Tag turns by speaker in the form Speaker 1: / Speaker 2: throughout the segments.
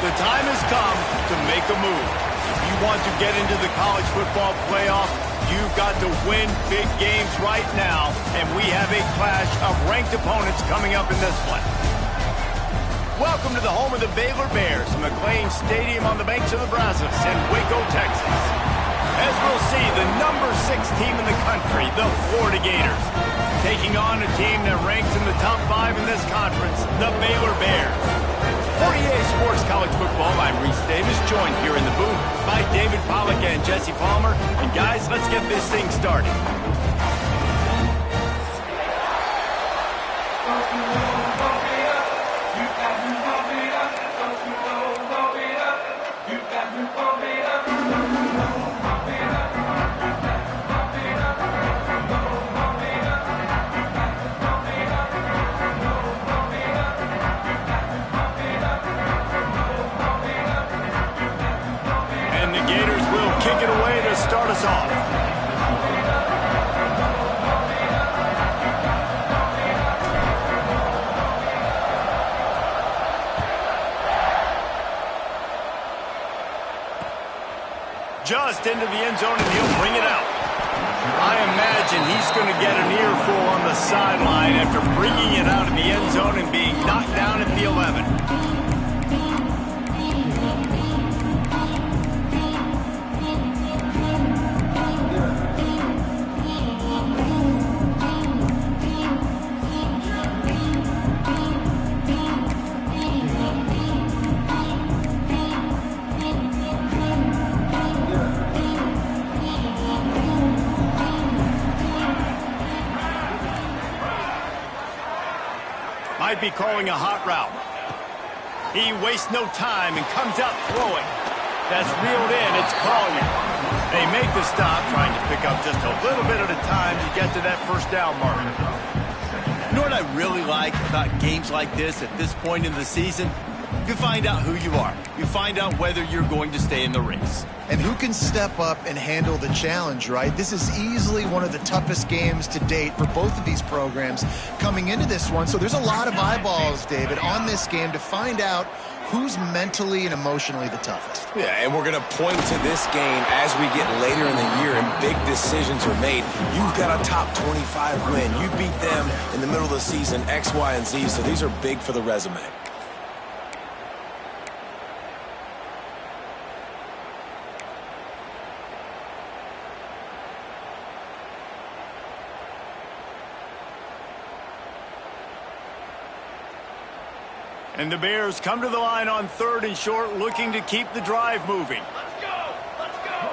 Speaker 1: The time has come to make a move. If you want to get into the college football playoff, you've got to win big games right now, and we have a clash of ranked opponents coming up in this one. Welcome to the home of the Baylor Bears, McLean Stadium on the banks of the Brazos in Waco, Texas. As we'll see, the number 6 team in the country, the Florida Gators, taking on a team that ranks in the top 5 in this conference, the Baylor Bears. For EA Sports College Football, I'm Reese Davis, joined here in the booth by David Pollack and Jesse Palmer. And guys, let's get this thing started. Start us off. Just into the end zone, and he'll bring it out. I imagine he's going to get an earful on the sideline after bringing it out of the end zone and being knocked down at the 11. Might be calling a hot route. He wastes no time and comes out throwing. That's reeled in. It's Collier. They make the stop, trying to pick up just a little bit at a time to get to that first down marker. You know what I really like about games like this at this point in the season? You find out who you are. You find out whether you're going to stay in the race.
Speaker 2: And who can step up and handle the challenge, right? This is easily one of the toughest games to date for both of these programs coming into this one. So there's a lot of eyeballs, David, on this game to find out who's mentally and emotionally the toughest.
Speaker 3: Yeah, and we're going to point to this game as we get later in the year and big decisions are made. You've got a top 25 win. You beat them in the middle of the season, X, Y, and Z, so these are big for the resume.
Speaker 1: And the Bears come to the line on 3rd and short, looking to keep the drive moving.
Speaker 4: Let's go! Let's go!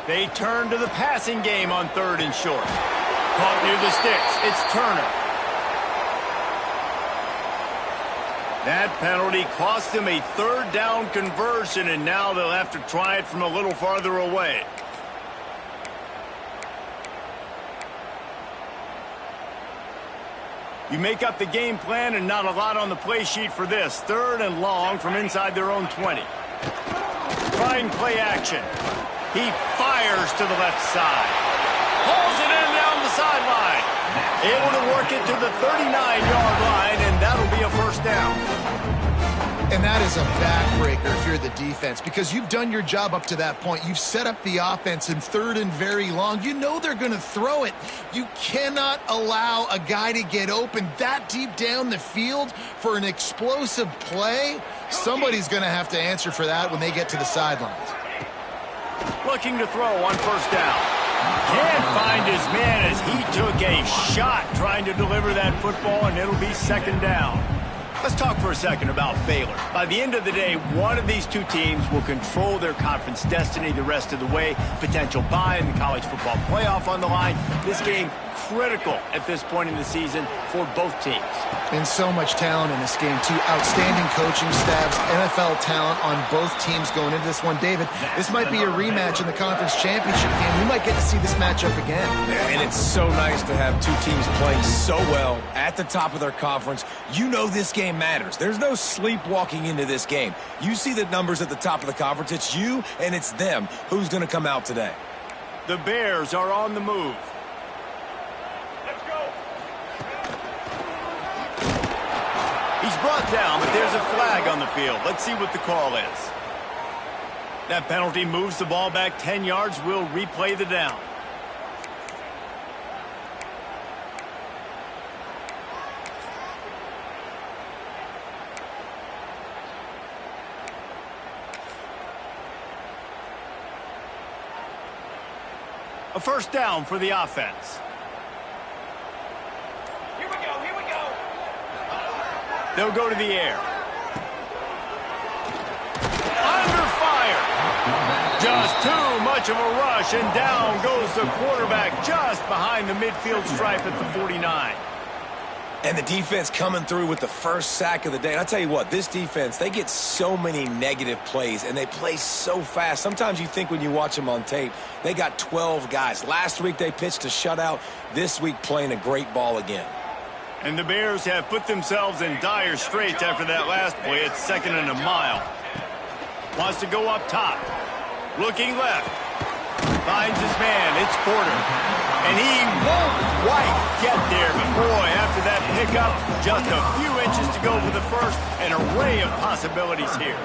Speaker 1: They turn to the passing game on 3rd and short. Caught near the sticks. It's Turner. That penalty cost them a 3rd down conversion, and now they'll have to try it from a little farther away. You make up the game plan and not a lot on the play sheet for this. 3rd and long from inside their own 20. Trying play action. He fires to the left side. Pulls it in down the sideline. Able to work it to the 39-yard line, and that'll be a first down.
Speaker 2: And that is a backbreaker if you're the defense, because you've done your job up to that point. You've set up the offense in 3rd and very long. You know they're going to throw it. You cannot allow a guy to get open that deep down the field for an explosive play. Somebody's going to have to answer for that when they get to the sidelines.
Speaker 1: Looking to throw on first down. Can't find his man as he took a shot trying to deliver that football, and it'll be 2nd down. Let's talk for a second about Baylor. By the end of the day, one of these two teams will control their conference destiny the rest of the way. Potential bye in the college football playoff on the line. This game critical at this point in the season for both teams.
Speaker 2: And so much talent in this game, too. Outstanding coaching staffs, NFL talent on both teams going into this one. David, this might be a rematch in the conference championship game. We might get to see this matchup again.
Speaker 3: And it's so nice to have two teams playing so well at the top of their conference. You know this game matters. There's no sleepwalking into this game. You see the numbers at the top of the conference. It's you and it's them. Who's going to come out today?
Speaker 1: The Bears are on the move.
Speaker 4: Let's go.
Speaker 1: brought down, but there's a flag on the field. Let's see what the call is. That penalty moves the ball back 10 yards. We'll replay the down. A first down for the offense.
Speaker 4: Here we go, here we go.
Speaker 1: They'll go to the air. Under fire. Just too much of a rush, and down goes the quarterback just behind the midfield stripe at the 49.
Speaker 3: And the defense coming through with the first sack of the day. And I'll tell you what, this defense, they get so many negative plays, and they play so fast. Sometimes you think when you watch them on tape, they got 12 guys. Last week they pitched a shutout. This week playing a great ball again.
Speaker 1: And the Bears have put themselves in dire straits after that last play. It's 2nd and a mile. Wants to go up top. Looking left. Finds his man. It's Porter. And he won't quite get there. But boy, after that pickup, just a few inches to go for the first. An array of possibilities here.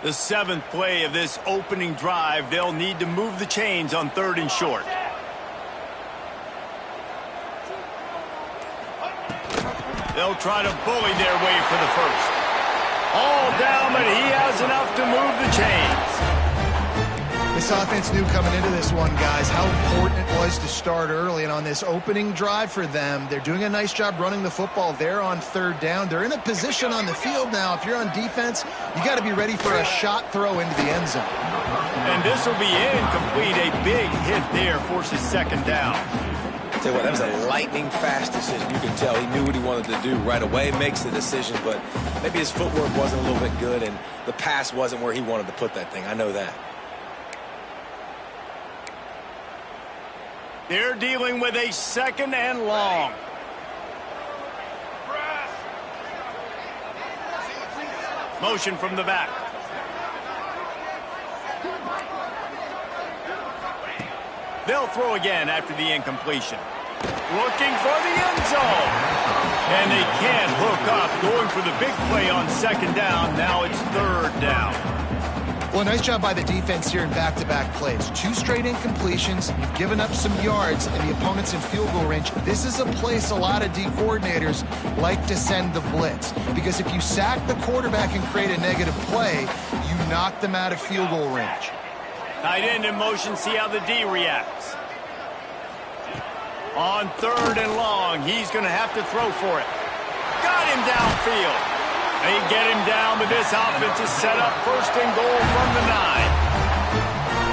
Speaker 1: The 7th play of this opening drive, they'll need to move the chains on 3rd and short. They'll try to bully their way for the first. All down, but he has enough to move the chains.
Speaker 2: This offense knew coming into this one, guys, how important it was to start early. And on this opening drive for them, they're doing a nice job running the football. They're on 3rd down. They're in a position on the field now. If you're on defense, you got to be ready for a shot throw into the end zone.
Speaker 1: And this will be incomplete. A big hit there forces 2nd down.
Speaker 3: Tell you what, that was a lightning-fast decision. You can tell he knew what he wanted to do right away, makes the decision, but maybe his footwork wasn't a little bit good, and the pass wasn't where he wanted to put that thing. I know that.
Speaker 1: They're dealing with a 2nd and long. Motion from the back. They'll throw again after the incompletion. Looking for the end zone. And they can't hook up. Going for the big play on 2nd down. Now it's 3rd down.
Speaker 2: Well, nice job by the defense here in back-to-back plays. 2 straight incompletions. You've given up some yards, and the opponent's in field goal range. This is a place a lot of D coordinators like to send the blitz. Because if you sack the quarterback and create a negative play, you knock them out of field goal range.
Speaker 1: Tight end in motion. See how the D reacts. On 3rd and long, he's going to have to throw for it. Got him downfield. They get him down, but this offense is set up 1st and goal from the 9.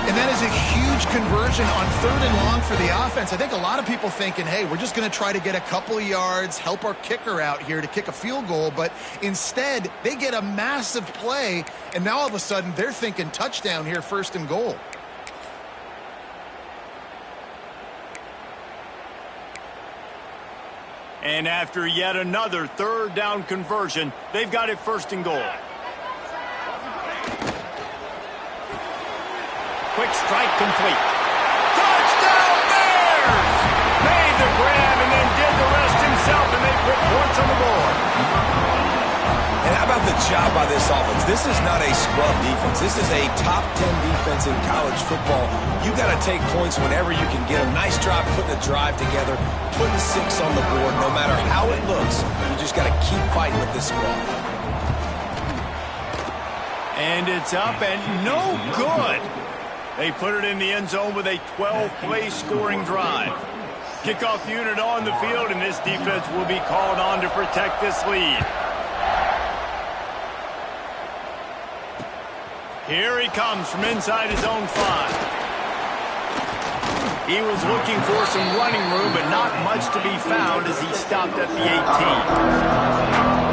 Speaker 2: And that is a huge conversion on 3rd and long for the offense. I think a lot of people thinking, hey, we're just going to try to get a couple of yards, help our kicker out here to kick a field goal. But instead, they get a massive play, and now all of a sudden they're thinking touchdown here, 1st and goal.
Speaker 1: And after yet another 3rd down conversion, they've got it 1st and goal. Quick strike complete. Touchdown Bears! Made the grab and then did the rest himself, and they put points on the board.
Speaker 3: And how about the job by this offense? This is not a scrub defense. This is a top 10 defense in college football. You got to take points whenever you can get them. Nice job putting a drive together, putting 6 on the board. No matter how it looks, you just got to keep fighting with this squad.
Speaker 1: And it's up and no good. They put it in the end zone with a 12-play scoring drive. Kickoff unit on the field, and this defense will be called on to protect this lead. Here he comes from inside his own 5. He was looking for some running room, but not much to be found as he stopped at the 18.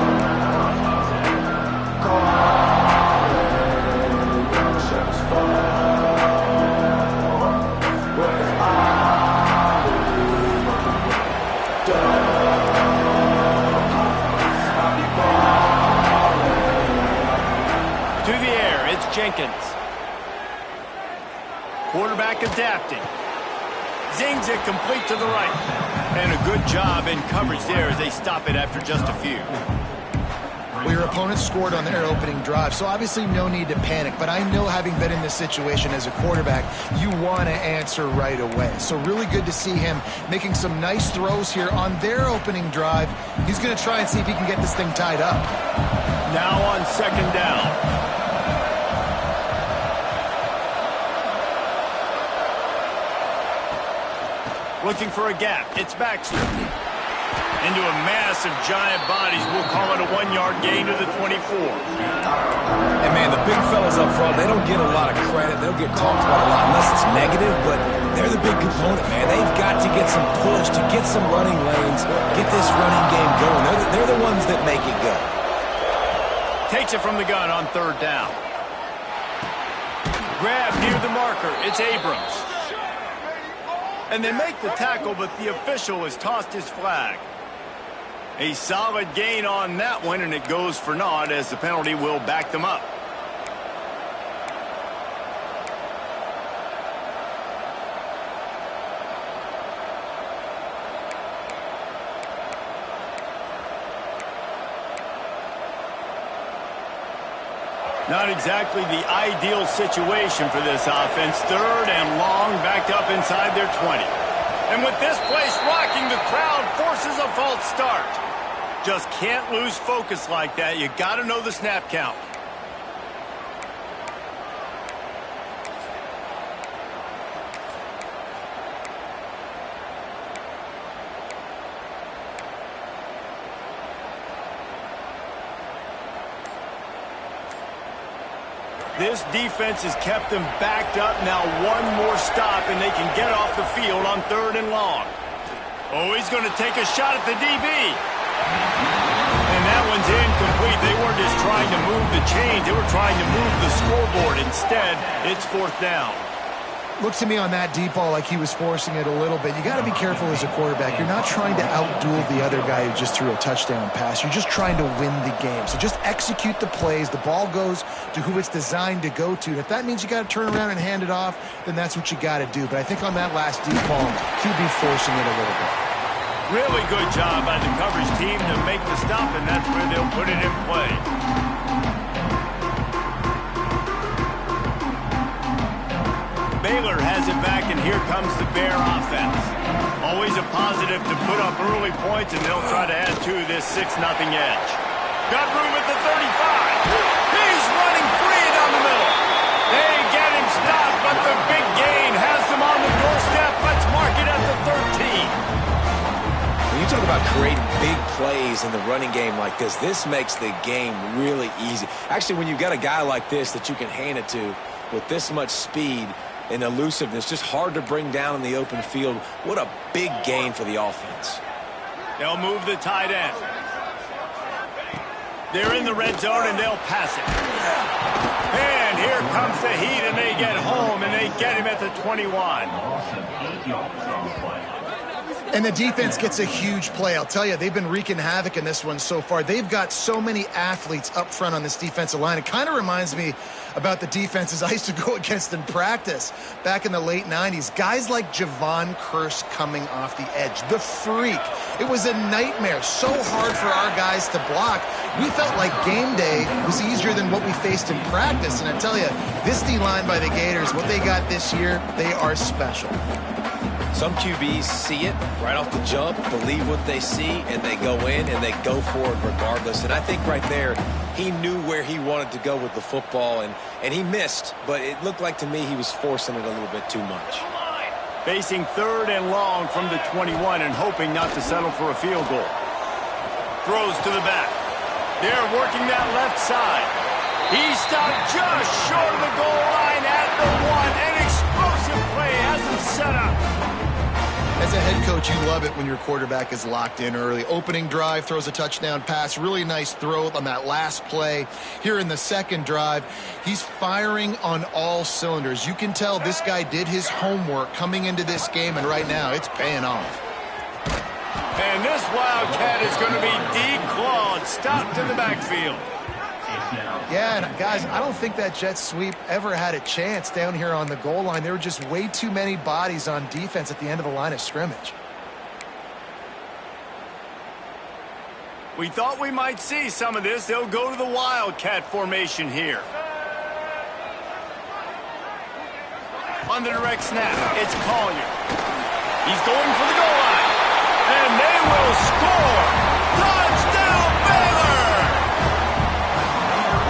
Speaker 1: Jenkins. Quarterback adapting. Zings it complete to the right. And a good job in coverage there as they stop it after just a few.
Speaker 2: Well, your opponent scored on their opening drive, so obviously no need to panic. But I know, having been in this situation as a quarterback, you want to answer right away. So really good to see him making some nice throws here on their opening drive. He's going to try and see if he can get this thing tied up.
Speaker 1: Now on second down. Looking for a gap. It's Baxter. Into a mass of giant bodies. We'll call it a 1-yard gain to the 24.
Speaker 3: And, man, the big fellas up front, they don't get a lot of credit. They'll get talked about a lot unless it's negative, but they're the big component, man. They've got to get some push, to get some running lanes, get this running game going. They're the ones that make it go.
Speaker 1: Takes it from the gun on third down. Grab near the marker. It's Abrams. And they make the tackle, but the official has tossed his flag. A solid gain on that one, and it goes for naught as the penalty will back them up. Not exactly the ideal situation for this offense. Third and long, backed up inside their 20. And with this place rocking, the crowd forces a false start. Just can't lose focus like that. You got to know the snap count. This defense has kept them backed up. Now one more stop, and they can get off the field on third and long. Oh, he's going to take a shot at the DB. And that one's incomplete. They weren't just trying to move the chains. They were trying to move the scoreboard. Instead, it's fourth down.
Speaker 2: Looks to me on that deep ball like he was forcing it a little bit. You got to be careful as a quarterback. You're not trying to outduel the other guy who just threw a touchdown pass. You're just trying to win the game. So just execute the plays. The ball goes to who it's designed to go to. If that means you got to turn around and hand it off, then that's what you got to do. But I think on that last deep ball, he'd be forcing it a little bit.
Speaker 1: Really good job by the coverage team to make the stop, and that's where they'll put it in play. Baylor has it back, and here comes the Bear offense. Always a positive to put up early points, and they'll try to add to this 6-0 edge. Got room at the 35. He's running free down the middle. They get him stopped, but the big gain has them on the doorstep. Let's mark it at the 13.
Speaker 3: When you talk about creating big plays in the running game like this makes the game really easy. Actually, when you've got a guy like this that you can hand it to with this much speed and elusiveness, just hard to bring down in the open field. What a big gain for the offense.
Speaker 1: They'll move the tight end. They're in the red zone, and they'll pass it. And here comes the heat, and they get home, and they get him at the 21.
Speaker 2: And the defense gets a huge play. I'll tell you, they've been wreaking havoc in this one so far. They've got so many athletes up front on this defensive line. It kind of reminds me about the defenses I used to go against in practice back in the late 90s. Guys like Javon Curse coming off the edge. The freak. It was a nightmare. So hard for our guys to block. We felt like game day was easier than what we faced in practice. And I tell you, this D-line by the Gators, what they got this year, they are special.
Speaker 3: Some QBs see it right off the jump, believe what they see, and they go in and they go for it regardless. And I think right there, he knew where he wanted to go with the football, and he missed, but it looked like to me he was forcing it a little bit too much.
Speaker 1: Facing third and long from the 21 and hoping not to settle for a field goal. Throws to the back. They're working that left side. He stopped just short of the goal line at the 1. An explosive play has him set up.
Speaker 2: As a head coach, you love it when your quarterback is locked in early. Opening drive, throws a touchdown pass. Really nice throw on that last play. Here in the second drive, he's firing on all cylinders. You can tell this guy did his homework coming into this game, and right now it's paying off.
Speaker 1: And this Wildcat is going to be declawed, stopped in the backfield.
Speaker 2: Yeah, and guys, I don't think that jet sweep ever had a chance down here on the goal line. There were just way too many bodies on defense at the end of the line of scrimmage.
Speaker 1: We thought we might see some of this. They'll go to the Wildcat formation here. On the direct snap, it's Collier. He's going for the goal line. And they will score! Touchdown, Baylor!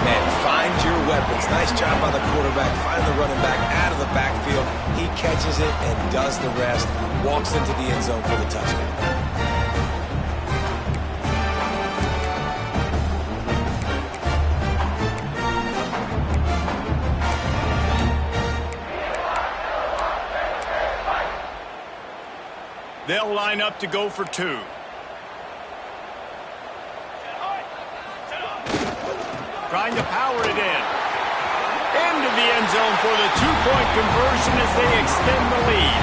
Speaker 3: Man, find your weapons. Nice job by the quarterback. Find the running back out of the backfield. He catches it and does the rest. Walks into the end zone for the touchdown.
Speaker 1: They'll line up to go for two. Trying to power it in. Into the end zone for the two-point conversion as they extend the lead.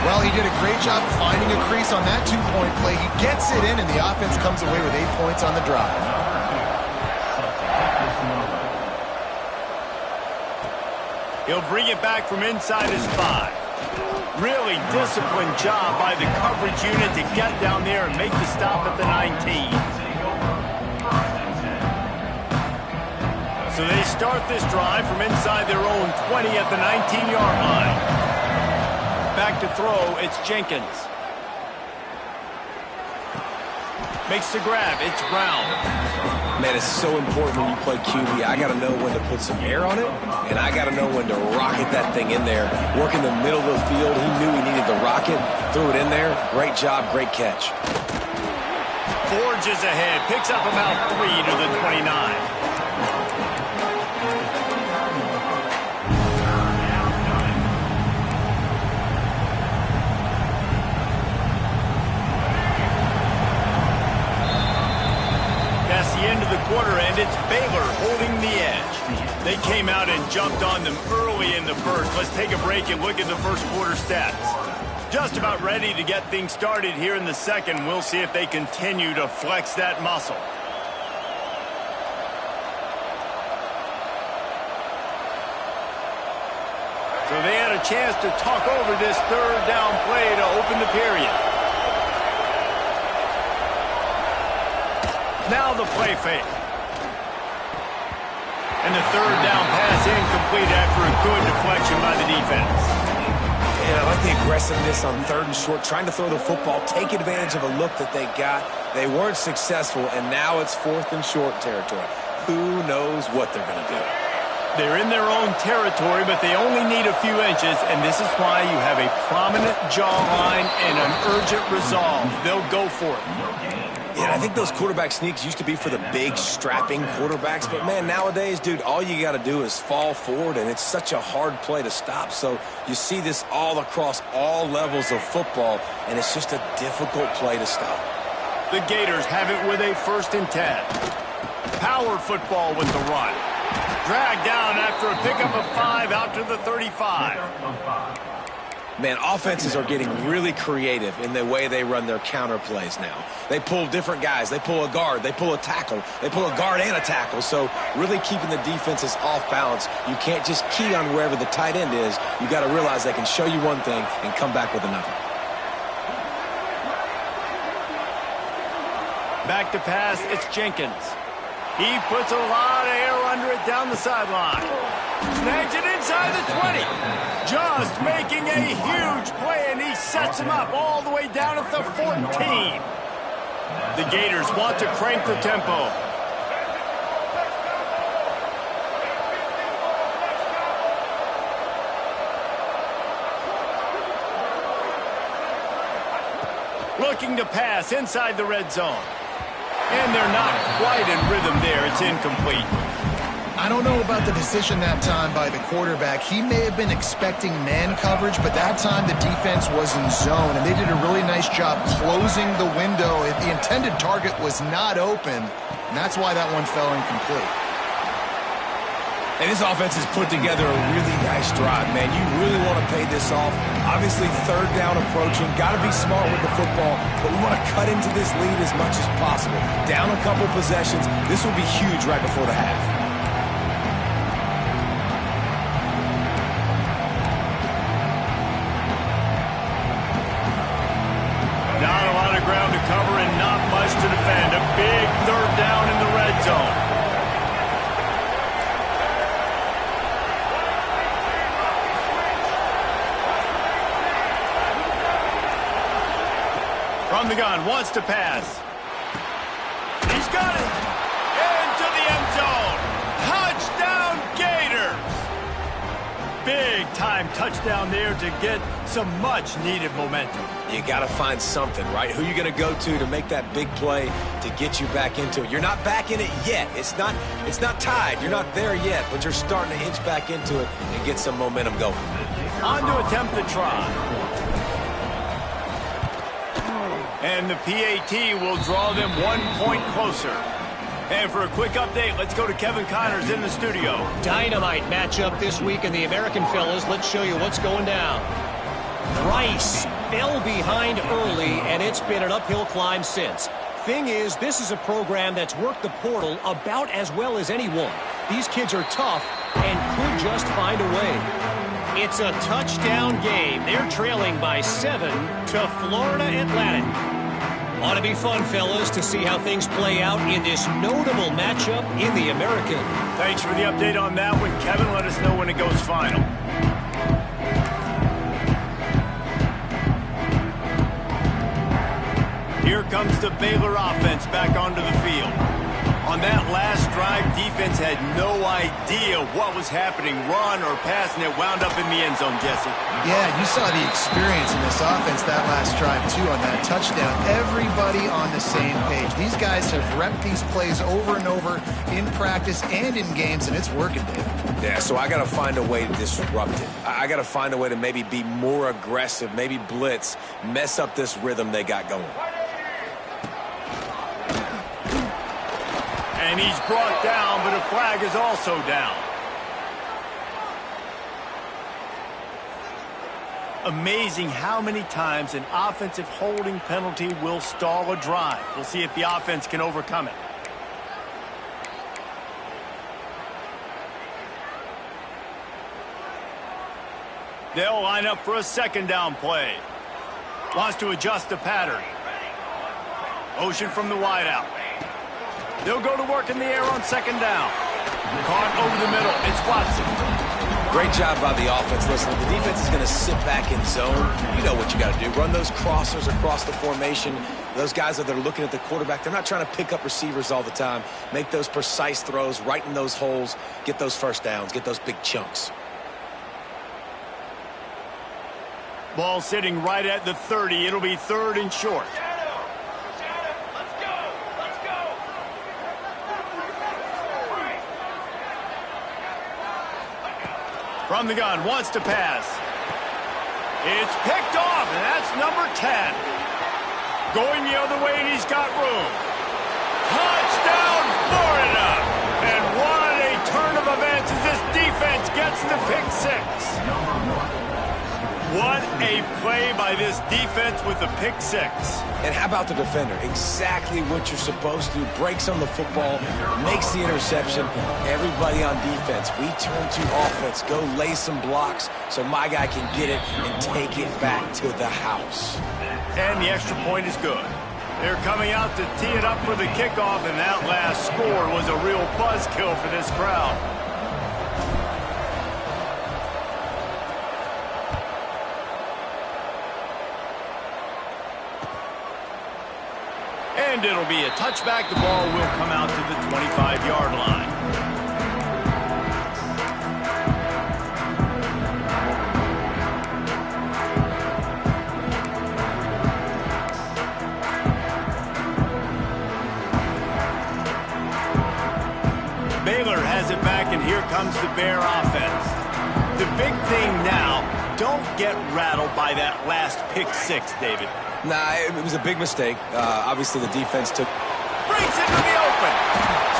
Speaker 2: Well, he did a great job finding a crease on that two-point play. He gets it in, and the offense comes away with 8 points on the drive.
Speaker 1: He'll bring it back from inside his 5. Really disciplined job by the coverage unit to get down there and make the stop at the 19. So they start this drive from inside their own 20 at the 19-yard line. Back to throw, it's Jenkins. Makes the grab, it's Brown.
Speaker 3: Man, it's so important when you play QB. I got to know when to put some air on it, and I got to know when to rocket that thing in there. Work in the middle of the field. He knew he needed the rocket. Threw it in there. Great job, great catch.
Speaker 1: Forges ahead, picks up about 3 to the 29. Into the quarter, and it's Baylor holding the edge. They came out and jumped on them early in the first. Let's take a break and look at the first quarter stats. Just about ready to get things started here in the second. We'll see if they continue to flex that muscle. So they had a chance to talk over this third down play to open the period. Now the play fake. And the third down pass incomplete after a good deflection by the defense.
Speaker 3: And I like the aggressiveness on 3rd and short, trying to throw the football, take advantage of a look that they got. They weren't successful, and now it's 4th and short territory. Who knows what they're going to do?
Speaker 1: They're in their own territory, but they only need a few inches, and this is why you have a prominent jawline and an urgent resolve. They'll go for it.
Speaker 3: Yeah, I think those quarterback sneaks used to be for the big, strapping quarterbacks. But, man, nowadays, dude, all you got to do is fall forward, and it's such a hard play to stop. So you see this all across all levels of football, and it's just a difficult play to stop.
Speaker 1: The Gators have it with a 1st and 10. Power football with the run. Dragged down after a pickup of 5 out to the 35.
Speaker 3: Man, offenses are getting really creative in the way they run their counter plays now. They pull different guys. They pull a guard. They pull a tackle. They pull a guard and a tackle. So really keeping the defenses off balance. You can't just key on wherever the tight end is. You got to realize they can show you one thing and come back with another.
Speaker 1: Back to pass, it's Jenkins. He puts a lot of air under it down the sideline. Snags it inside the 20. Just making a huge play, and he sets him up all the way down at the 14. The Gators want to crank the tempo. Looking to pass inside the red zone. And they're not quite in rhythm there. It's incomplete.
Speaker 2: I don't know about the decision that time by the quarterback. He may have been expecting man coverage, but that time the defense was in zone, and they did a really nice job closing the window. The intended target was not open, and that's why that one fell incomplete.
Speaker 3: And this offense has put together a really nice drive, man. You really want to pay this off. Obviously, third down approaching. Got to be smart with the football, but we want to cut into this lead as much as possible. Down a couple possessions. This will be huge right before the half.
Speaker 1: Not a lot of ground to cover and not much to defend. A big third down in the red zone. From the gun, wants to pass. He's got it. Into the end zone. Touchdown, Gators. Big-time touchdown there to get some much-needed momentum.
Speaker 3: You got to find something, right? Who you going to go to make that big play to get you back into it? You're not back in it yet. It's not tied. You're not there yet, but you're starting to inch back into it and get some momentum going.
Speaker 1: On to attempt the try. And the PAT will draw them 1 point closer. And for a quick update, let's go to Kevin Connors in the studio.
Speaker 5: Dynamite matchup this week in the American, fellas. Let's show you what's going down. Rice fell behind early, and it's been an uphill climb since. Thing is, this is a program that's worked the portal about as well as anyone. These kids are tough and could just find a way. It's a touchdown game. They're trailing by 7 to Florida Atlantic. Ought to be fun, fellas, to see how things play out in this notable matchup in the American.
Speaker 1: Thanks for the update on that one, Kevin. Let us know when it goes final. Here comes the Baylor offense back onto the field. On that last drive, defense had no idea what was happening, run or pass, and it wound up in the end zone, Jesse.
Speaker 2: Yeah, you saw the experience in this offense that last drive, too, on that touchdown. Everybody on the same page. These guys have repped these plays over and over in practice and in games, and it's working, Dave.
Speaker 3: Yeah, so I got to find a way to disrupt it. I got to find a way to maybe be more aggressive, maybe blitz, mess up this rhythm they got going.
Speaker 1: And he's brought down, but a flag is also down. Amazing how many times an offensive holding penalty will stall a drive. We'll see if the offense can overcome it. They'll line up for a second down play. Wants to adjust the pattern. Motion from the wideout. They'll go to work in the air on second down. Caught over the middle. It's Watson.
Speaker 3: Great job by the offense. Listen, the defense is going to sit back in zone. You know what you got to do. Run those crossers across the formation. Those guys that are looking at the quarterback, they're not trying to pick up receivers all the time. Make those precise throws, right in those holes, get those first downs, get those big chunks.
Speaker 1: Ball sitting right at the 30. It'll be third and short. From the gun, wants to pass. It's picked off, and that's number 10. Going the other way, and he's got room. Touchdown, Florida! And what a turn of events as this defense gets the pick six. What a play by this defense with the pick six.
Speaker 3: And how about the defender? Exactly what you're supposed to do. Breaks on the football, makes the interception. Everybody on defense, we turn to offense. Go lay some blocks so my guy can get it and take it back to the house.
Speaker 1: And the extra point is good. They're coming out to tee it up for the kickoff, and that last score was a real buzzkill for this crowd. And it'll be a touchback. The ball will come out to the 25-yard line. Baylor has it back, and here comes the Bear offense. The big thing now, don't get rattled by that last pick six, David.
Speaker 3: Nah, it was a big mistake. Obviously, the defense took...
Speaker 1: Brings it to the open.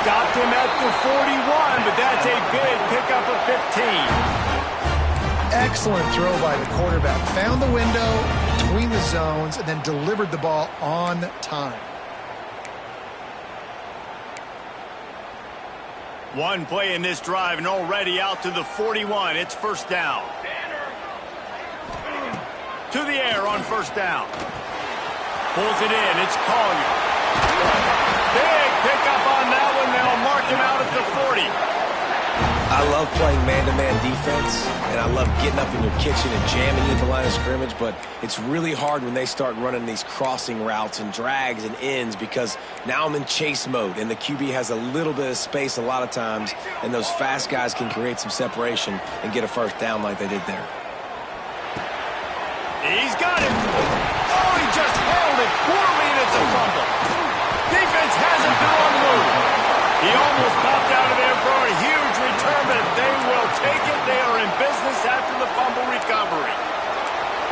Speaker 1: stopped him at the 41, but that's a big pickup of 15.
Speaker 2: Excellent throw by the quarterback. Found the window between the zones and then delivered the ball on time.
Speaker 1: One play in this drive and already out to the 41. It's first down. To the air on first down. Pulls it in. It's Collier. Big pickup on that one. They'll mark him out at the 40.
Speaker 3: I love playing man-to-man defense, and I love getting up in your kitchen and jamming you at the line of scrimmage, but it's really hard when they start running these crossing routes and drags and ends because now I'm in chase mode, and the QB has a little bit of space a lot of times, and those fast guys can create some separation and get a first down like they did there.
Speaker 1: He's got it. Oh, he just held it poorly, and it's a fumble. Defense hasn't been on the move. He almost popped out of there for a huge return, but they will take it. They are in business after the fumble recovery.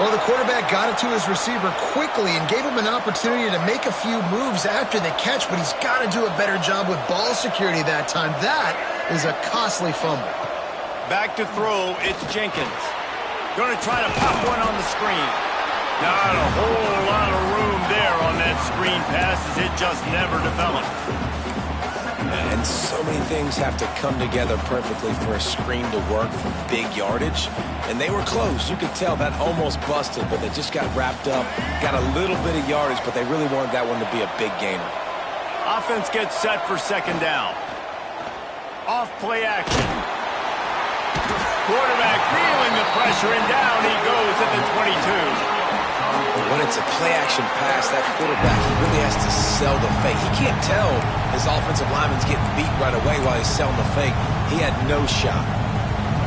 Speaker 2: Well, the quarterback got it to his receiver quickly and gave him an opportunity to make a few moves after the catch, but he's got to do a better job with ball security that time. That is a costly fumble.
Speaker 1: Back to throw, it's Jenkins. Going to try to pop one on the screen. Not a whole lot of room there on that screen pass as it just never developed.
Speaker 3: And so many things have to come together perfectly for a screen to work for big yardage. And they were close. You could tell that almost busted, but they just got wrapped up, got a little bit of yardage, but they really wanted that one to be a big gainer.
Speaker 1: Offense gets set for second down. Off play action. Quarterback feeling the pressure, and down he goes at the 22.
Speaker 3: When it's a play-action pass, that quarterback, he really has to sell the fake. He can't tell his offensive lineman's getting beat right away while he's selling the fake. He had no shot.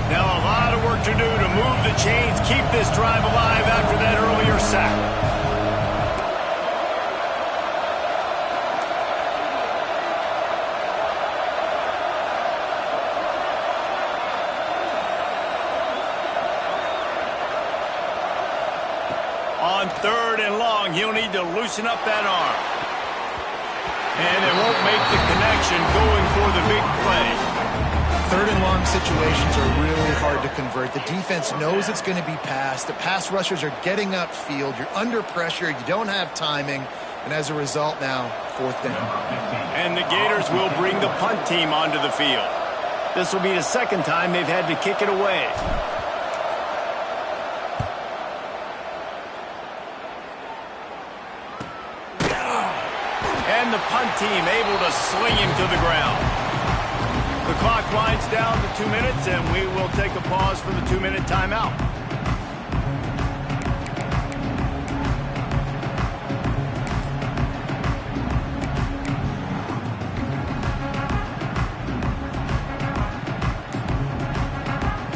Speaker 1: Now a lot of work to do to move the chains, keep this drive alive after that earlier sack. On third and long, he'll need to loosen up that arm. And it won't make the connection going for the big play.
Speaker 2: Third and long situations are really hard to convert. The defense knows it's going to be passed. The pass rushers are getting upfield. You're under pressure. You don't have timing. And as a result now, fourth down.
Speaker 1: And the Gators will bring the punt team onto the field. This will be the second time they've had to kick it away. And the punt team able to sling him to the ground. The clock winds down to 2 minutes, and we will take a pause for the 2-minute timeout.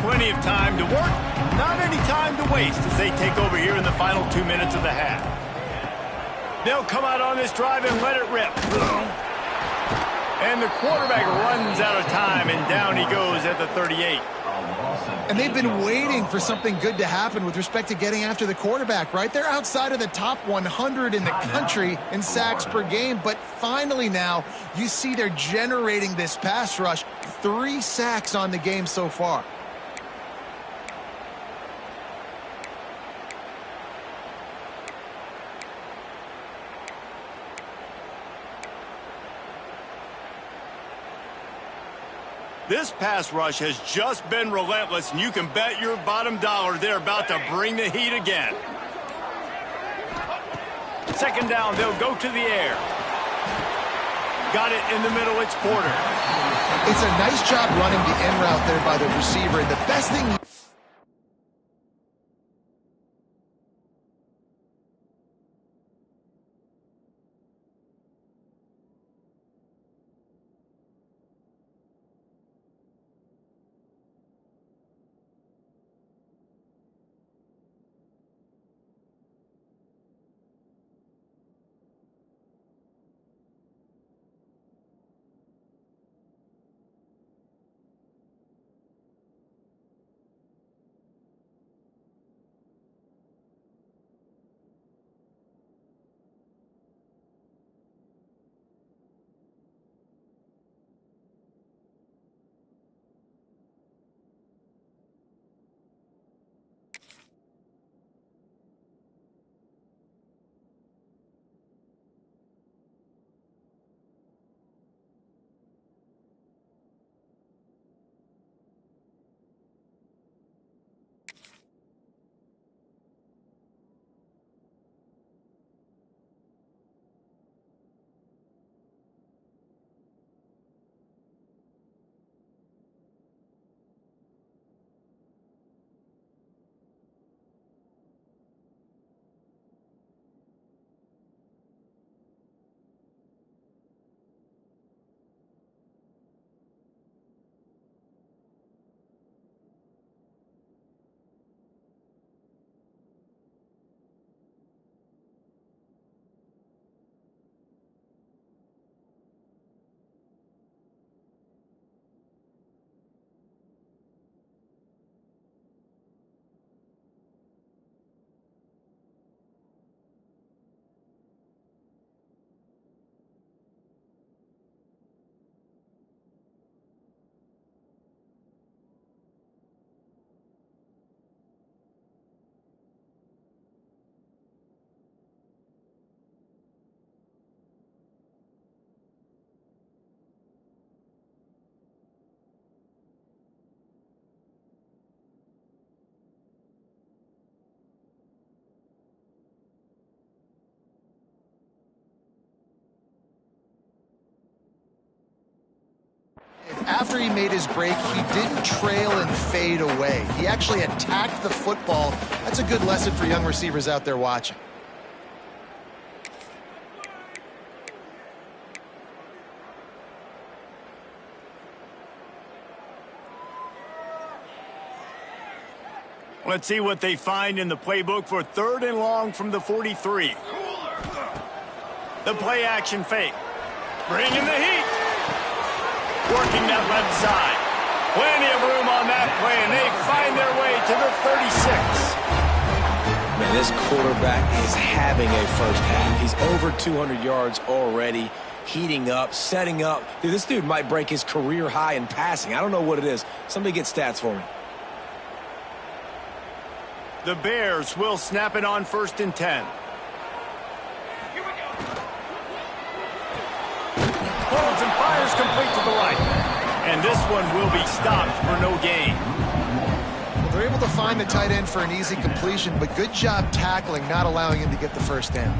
Speaker 1: Plenty of time to work, not any time to waste as they take over here in the final 2 minutes of the half. They'll come out on this drive and let it rip. And the quarterback runs out of time, and down he goes at the 38.
Speaker 2: And they've been waiting for something good to happen with respect to getting after the quarterback, right? They're outside of the top 100 in the country in sacks per game, but finally now you see they're generating this pass rush. 3 sacks on the game so far.
Speaker 1: This pass rush has just been relentless, and you can bet your bottom dollar they're about to bring the heat again. Second down, they'll go to the air. Got it in the middle, it's Porter.
Speaker 2: It's a nice job running the in route there by the receiver, and the best thing after he made his break, he didn't trail and fade away. He actually attacked the football. That's a good lesson for young receivers out there watching.
Speaker 1: Let's see what they find in the playbook for 3rd and long from the 43. The play action fake. Bringing the heat. Working that left side. Plenty of room on that play, and they find their way to the 36.
Speaker 3: Man, this quarterback is having a first half. He's over 200 yards already, heating up, setting up. Dude, this dude might break his career high in passing. I don't know what it is. Somebody get stats for me.
Speaker 1: The Bears will snap it on 1st and 10. Holds and fires complete to the right. And this one will be stopped for no gain.
Speaker 2: Well, they're able to find the tight end for an easy completion, but good job tackling, not allowing him to get the first down.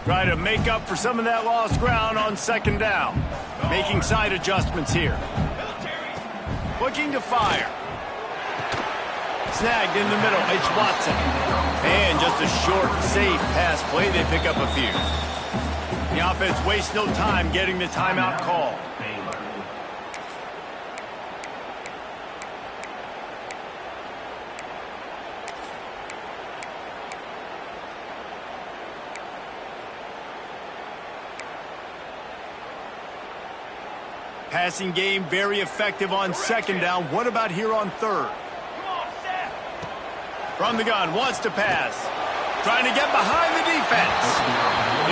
Speaker 1: Try to make up for some of that lost ground on 2nd down. Making side adjustments here. Looking to fire. Snagged in the middle. It's Watson. And just a short, safe pass play. They pick up a few. The offense wastes no time getting the timeout call. Passing game very effective on 2nd down. What about here on 3rd? From the gun, wants to pass. Trying to get behind the defense.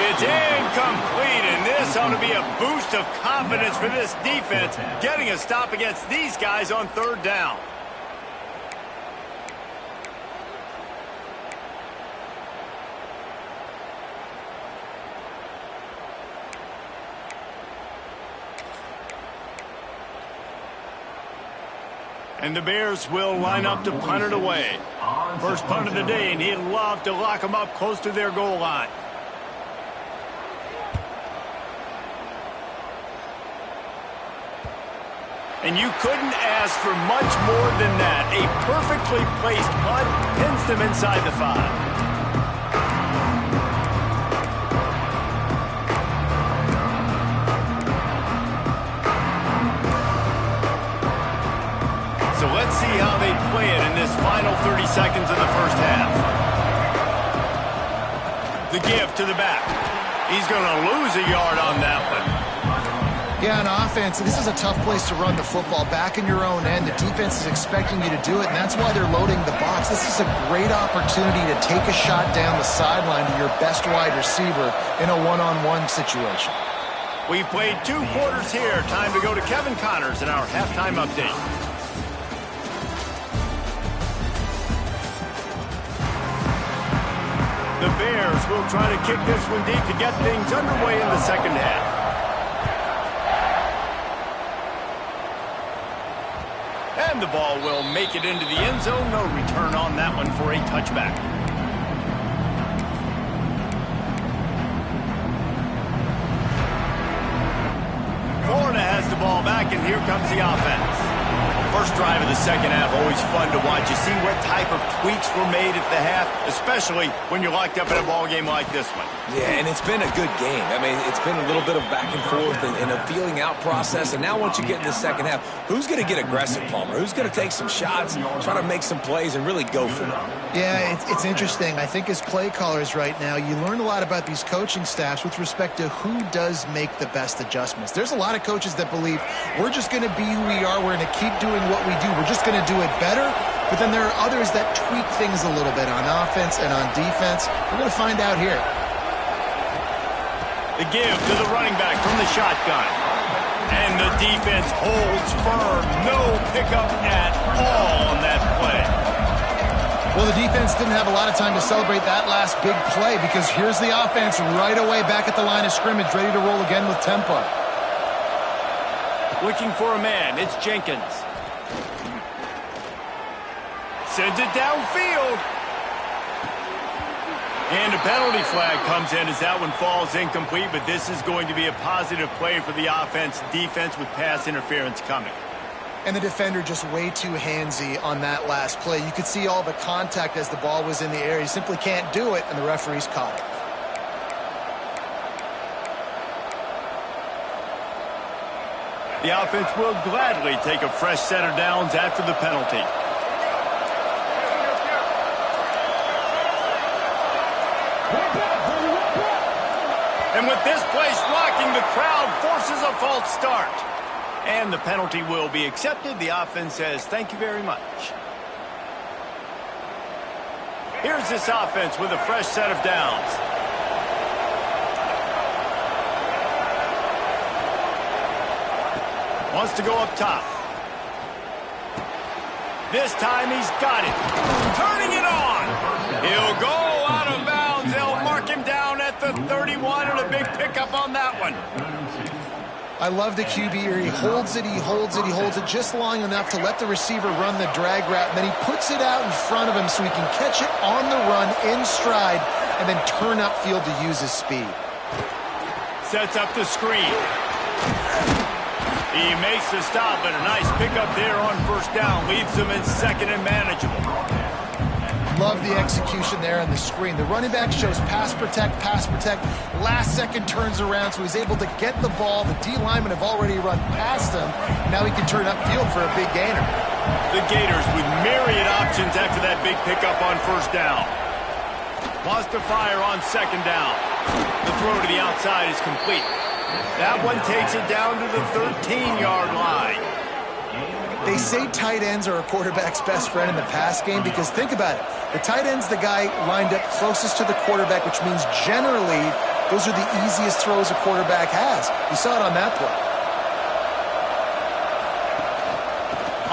Speaker 1: It's incomplete, and this ought to be a boost of confidence for this defense, getting a stop against these guys on 3rd down. And the Bears will line up to punt it away. First punt of the day, and he'd love to lock them up close to their goal line. And you couldn't ask for much more than that. A perfectly placed punt pins them inside the 5. So let's see how they play it in this final 30 seconds of the first half. The give to the back. He's going to lose a yard on that one.
Speaker 2: Yeah, on offense, this is a tough place to run the football. Back in your own end, the defense is expecting you to do it, and that's why they're loading the box. This is a great opportunity to take a shot down the sideline to your best wide receiver in a one-on-one situation.
Speaker 1: We've played 2 quarters here. Time to go to Kevin Connors in our halftime update. The Bears will try to kick this one deep to get things underway in the 2nd half. And the ball will make it into the end zone. No return on that one for a touchback. Florida has the ball back, and here comes the offense. First drive of the 2nd half, always fun to watch. You see what type of tweaks were made at the half, especially when you're locked up in a ball game like this one.
Speaker 3: Yeah, and it's been a good game. I mean, it's been a little bit of back and forth and a feeling out process. And now once you get in the 2nd half, who's going to get aggressive, Palmer? Who's going to take some shots, try to make some plays, and really go for it?
Speaker 2: Yeah, it's interesting. I think as play callers right now, you learn a lot about these coaching staffs with respect to who does make the best adjustments. There's a lot of coaches that believe we're just going to be who we are. We're going to keep doing what we do. We're just going to do it better. But then there are others that tweak things a little bit on offense and on defense. We're going to find out here.
Speaker 1: The give to the running back from the shotgun. And the defense holds firm. No pickup at all on that play.
Speaker 2: Well, the defense didn't have a lot of time to celebrate that last big play because here's the offense right away back at the line of scrimmage, ready to roll again with tempo.
Speaker 1: Looking for a man. It's Jenkins. Sends it downfield. And a penalty flag comes in as that one falls incomplete, but this is going to be a positive play for the offense. Defense with pass interference coming.
Speaker 2: And the defender just way too handsy on that last play. You could see all the contact as the ball was in the air. He simply can't do it, and the referee's caught it.
Speaker 1: The offense will gladly take a fresh set of downs after the penalty. And with this place rocking, the crowd forces a false start. And the penalty will be accepted. The offense says, thank you very much. Here's this offense with a fresh set of downs. Wants to go up top. This time he's got it. Turning it on. He'll go out of bounds. They'll mark him down at the 31, and a big pickup on that one.
Speaker 2: I love the QB here. He holds it, he holds it, he holds it just long enough to let the receiver run the drag route, and then he puts it out in front of him so he can catch it on the run in stride and then turn upfield to use his speed.
Speaker 1: Sets up the screen. He makes the stop, but a nice pickup there on first down. Leaves him in second and manageable.
Speaker 2: Love the execution there on the screen. The running back shows pass protect, last second turns around, so he's able to get the ball. The D linemen have already run past him. Now he can turn upfield for a big gainer.
Speaker 1: The Gators with myriad options after that big pickup on first down. Wants to fire on second down. The throw to the outside is complete. That one takes it down to the 13-yard line.
Speaker 2: They say tight ends are a quarterback's best friend in the pass game because think about it. The tight end's the guy lined up closest to the quarterback, which means generally those are the easiest throws a quarterback has. You saw it on that play.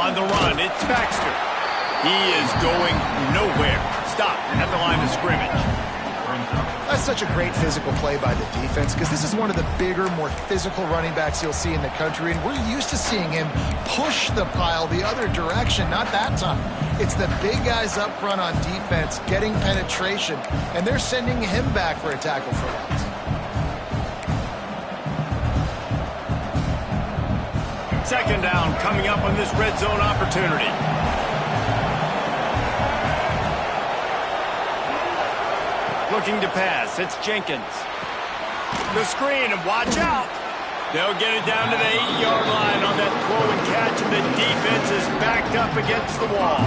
Speaker 1: On the run, it's Baxter. He is going nowhere. Stop at the line of scrimmage.
Speaker 2: That's such a great physical play by the defense because this is one of the bigger, more physical running backs you'll see in the country, and we're used to seeing him push the pile the other direction. Not that time. It's the big guys up front on defense getting penetration, and they're sending him back for a tackle for loss.
Speaker 1: Second down coming up on this red zone opportunity. Looking to pass. It's Jenkins. The screen, and watch out. They'll get it down to the 8-yard line on that throw and catch, and the defense is backed up against the wall.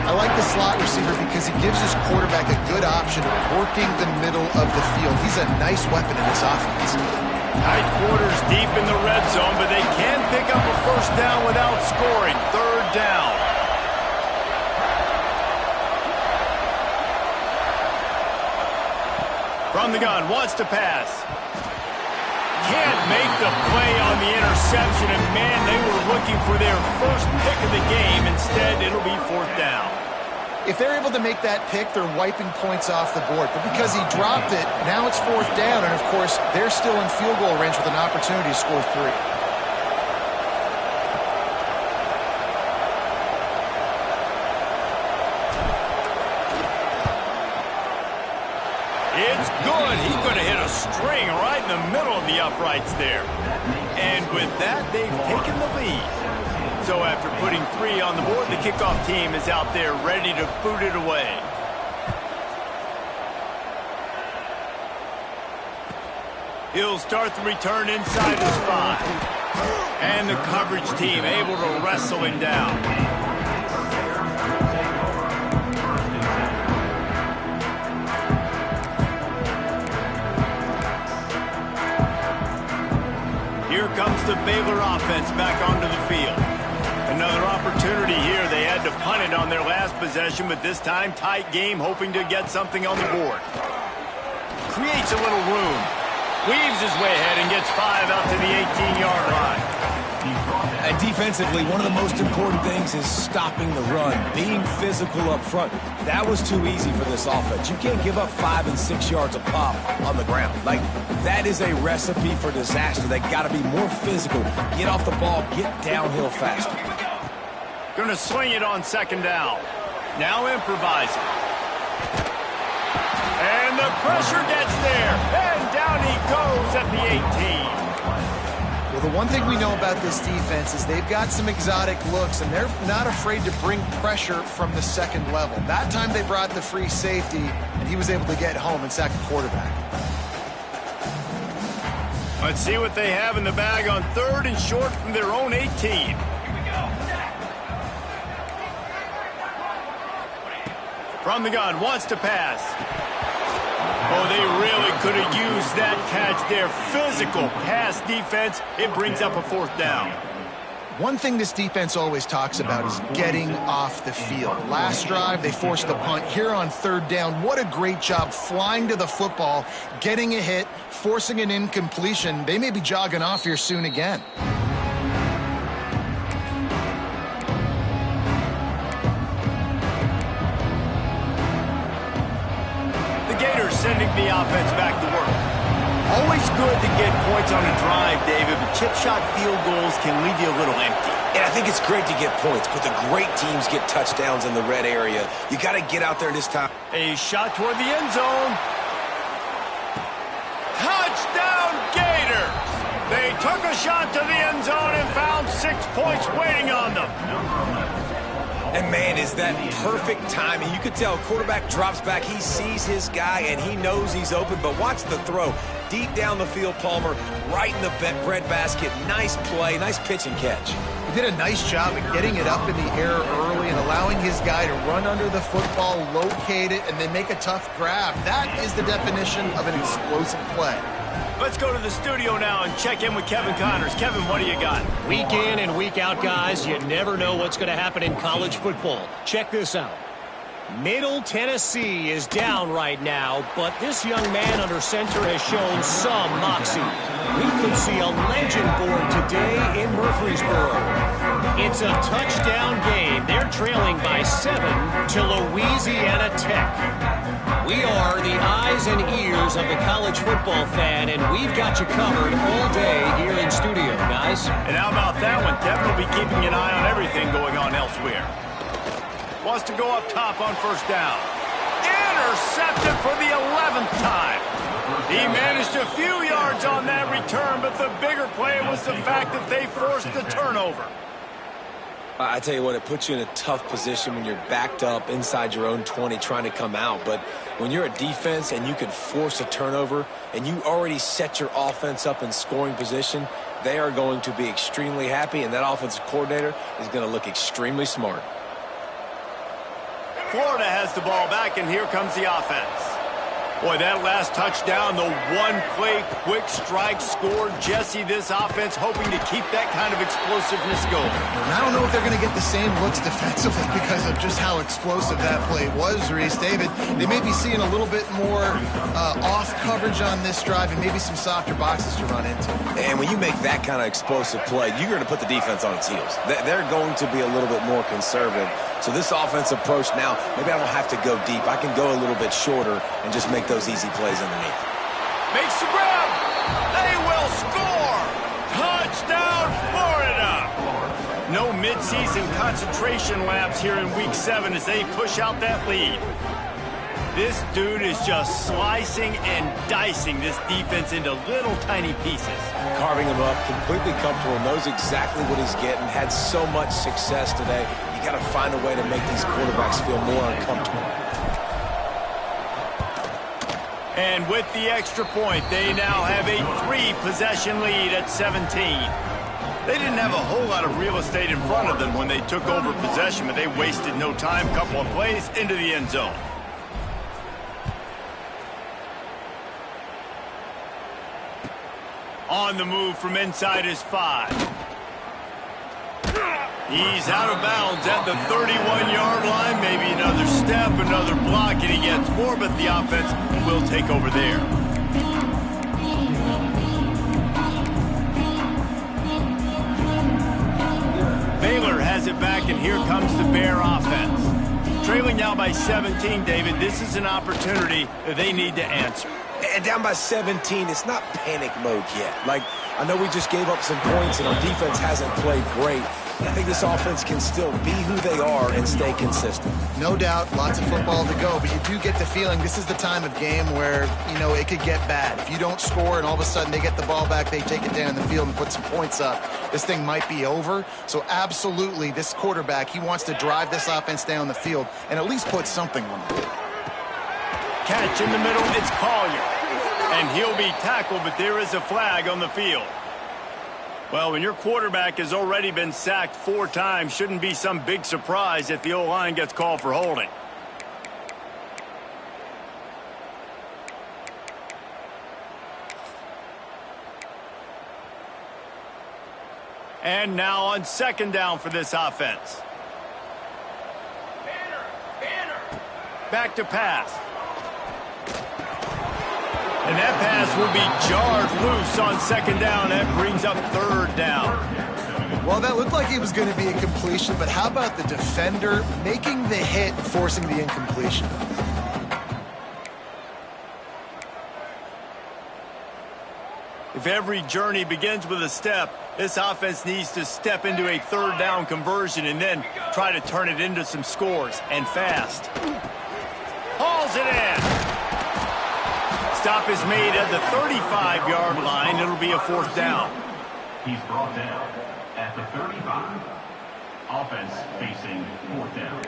Speaker 2: I like the slot receiver because he gives his quarterback a good option of working the middle of the field. He's a nice weapon in this offense.
Speaker 1: Tight quarters deep in the red zone, but they can pick up a first down without scoring. Third down. From the gun, wants to pass. Can't make the play on the interception, and man, they were looking for their first pick of the game. Instead, it'll be fourth down.
Speaker 2: If they're able to make that pick, they're wiping points off the board. But because he dropped it, now it's fourth down, and of course, they're still in field goal range with an opportunity to score 3.
Speaker 1: It's good. He's going to hit a string right in the middle of the uprights there. And with that, they've taken the lead. So after putting 3 on the board, the kickoff team is out there ready to boot it away. He'll start the return inside his 5. And the coverage team able to wrestle him down. Here comes the Baylor offense back onto the field. Another opportunity here. They had to punt it on their last possession, but this time tight game, hoping to get something on the board. Creates a little room. Weaves his way ahead and gets 5 out to the 18-yard line.
Speaker 3: And defensively, one of the most important things is stopping the run, being physical up front. That was too easy for this offense. You can't give up 5 and 6 yards a pop on the ground. Like, that is a recipe for disaster. They got to be more physical, get off the ball, get downhill faster.
Speaker 1: Going to swing it on second down. Now improvising. Pressure gets there, and down he goes at the 18.
Speaker 2: Well, the one thing we know about this defense is they've got some exotic looks, and they're not afraid to bring pressure from the second level. That time they brought the free safety, and he was able to get home and sack the quarterback.
Speaker 1: Let's see what they have in the bag on 3rd and short from their own 18. From the gun, wants to pass. Oh, they really could have used that catch there. Physical pass defense. It brings up a 4th down.
Speaker 2: One thing this defense always talks about is getting off the field. Last drive, they forced the punt. Here on 3rd down, what a great job flying to the football, getting a hit, forcing an incompletion. They may be jogging off here soon again.
Speaker 1: Sending the offense back to work. Always good to get points on a drive, David, but chip shot field goals can leave you a little empty.
Speaker 3: And I think it's great to get points, but the great teams get touchdowns in the red area. You got to get out there this time.
Speaker 1: A shot toward the end zone. Touchdown, Gators! They took a shot to the end zone and found 6 points waiting on them.
Speaker 3: And, man, is that perfect timing. You could tell quarterback drops back. He sees his guy, and he knows he's open. But watch the throw. Deep down the field, Palmer, right in the bread basket. Nice play, nice pitch and catch.
Speaker 2: He did a nice job of getting it up in the air early and allowing his guy to run under the football, locate it, and then make a tough grab. That is the definition of an explosive play.
Speaker 1: Let's go to the studio now and check in with Kevin Connors. Kevin, what do you got?
Speaker 5: Week in and week out, guys, you never know what's going to happen in college football. Check this out. Middle Tennessee is down right now, but this young man under center has shown some moxie. We could see a legend born today in Murfreesboro. It's a touchdown game. They're trailing by 7 to Louisiana Tech. We are the eyes and ears of the college football fan, and we've got you covered all day here in studio, guys.
Speaker 1: And how about that one? Kevin will be keeping an eye on everything going on elsewhere. Wants to go up top on 1st down. Intercepted for the 11th time. He managed a few yards on that return, but the bigger play was the fact that they forced the turnover.
Speaker 3: I tell you what, it puts you in a tough position when you're backed up inside your own 20 trying to come out. But when you're a defense and you can force a turnover and you already set your offense up in scoring position, they are going to be extremely happy, and that offensive coordinator is going to look extremely smart.
Speaker 1: Florida has the ball back, and here comes the offense. Boy, that last touchdown, the one-play quick strike scored. Jesse, this offense hoping to keep that kind of explosiveness going.
Speaker 2: And I don't know if they're going to get the same looks defensively because of just how explosive that play was, Reese. David, they may be seeing a little bit more off coverage on this drive and maybe some softer boxes to run into.
Speaker 3: And when you make that kind of explosive play, you're going to put the defense on its heels. They're going to be a little bit more conservative. So this offense approach now, maybe I don't have to go deep. I can go a little bit shorter and just make those easy plays underneath.
Speaker 1: Makes the grab. They will score. Touchdown, Florida. No midseason concentration laps here in Week 7 as they push out that lead. This dude is just slicing and dicing this defense into little tiny pieces.
Speaker 3: Carving him up, completely comfortable, knows exactly what he's getting, had so much success today. You got to find a way to make these quarterbacks feel more uncomfortable.
Speaker 1: And with the extra point, they now have a 3-possession lead at 17. They didn't have a whole lot of real estate in front of them when they took over possession, but they wasted no time. Couple of plays into the end zone. On the move from inside his 5. He's out of bounds at the 31-yard line. Maybe another step, another block, and he gets more, but the offense will take over there. Baylor has it back, and here comes the Bear offense. Trailing now by 17, David. This is an opportunity that they need to answer.
Speaker 3: And down by 17, it's not panic mode yet. Like, I know we just gave up some points and our defense hasn't played great, I think this offense can still be who they are and stay consistent.
Speaker 2: No doubt, lots of football to go, but you do get the feeling this is the time of game where, you know, it could get bad. If you don't score and all of a sudden they get the ball back, they take it down the field and put some points up, this thing might be over. So absolutely, this quarterback, he wants to drive this offense down the field and at least put something on it.
Speaker 1: Catch in the middle, it's Collier. And he'll be tackled, but there is a flag on the field. Well, when your quarterback has already been sacked 4 times, shouldn't be some big surprise if the O-line gets called for holding. And now on 2nd down for this offense. Back to pass. And that pass will be jarred loose on 2nd down. That brings up 3rd down.
Speaker 2: Well, that looked like it was going to be a completion, but how about the defender making the hit, forcing the incompletion?
Speaker 1: If every journey begins with a step, this offense needs to step into a 3rd down conversion and then try to turn it into some scores, and fast. Hauls it in. Stop is made at the 35-yard line. It'll be a 4th down.
Speaker 4: He's brought down at the 35. Offense facing 4th down.